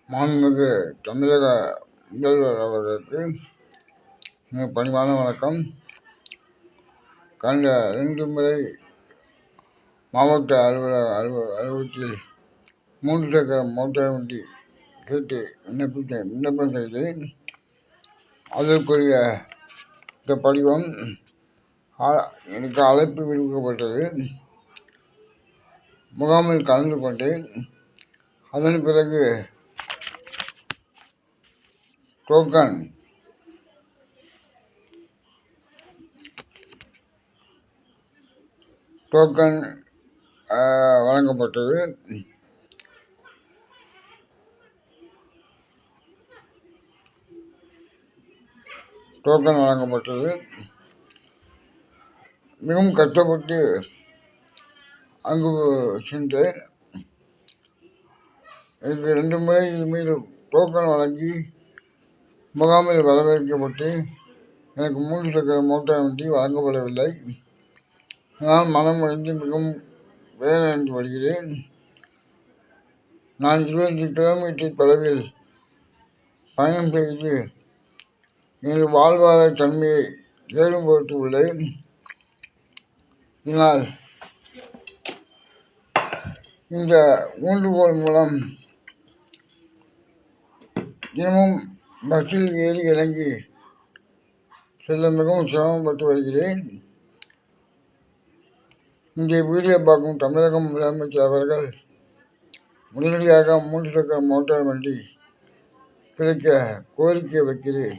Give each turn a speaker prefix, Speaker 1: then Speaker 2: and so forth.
Speaker 1: மாண்புமிகு தமிழக முதல்வர் அவர்களுக்கு மிக பணிவான வணக்கம். கடந்த 2 முறை மாவட்ட அலுவலகத்தில் 3 சக்கர மோட்டார் வண்டி கேட்டு விண்ணப்பம் செய்தேன். அதற்குரிய இந்த படிவம் எனக்கு அழைப்பு விடுக்கப்பட்டது. முகாமில் கலந்து கொண்டேன். அதன் பிறகு டோக்கன் வழங்கப்பட்டது. மிகவும் கஷ்டப்பட்டு அங்கு சென்றேன். எனக்கு 2 முறை இதுமாரி டோக்கன் வழங்கி முகாமில் வரவேற்கப்பட்டு எனக்கு 3 சக்கர மோட்டார் வண்டி வழங்கப்படவில்லை. நான் மனம் அடைந்து மிகவும் வேதனை வருகிறேன். நான் 25 கிலோமீட்டர் தொலைவில் பயணம் செய்து எனது வாழ்வாதார தன்மையை தேடும் பொருட்டு உள்ளேன். இதனால் இந்த ஊன்றுகோல் மூலம் தினமும் பஸ்ஸில் ஏறி இறங்கி செல்ல மிகவும் சிரமப்பட்டு வருகிறேன். இந்த வீடியோ பார்க்கும் தமிழக முதலமைச்சர் அவர்கள் உடனடியாக 3 சக்கர மோட்டார் வண்டி கிடைக்க கோரிக்கை வைக்கிறேன்.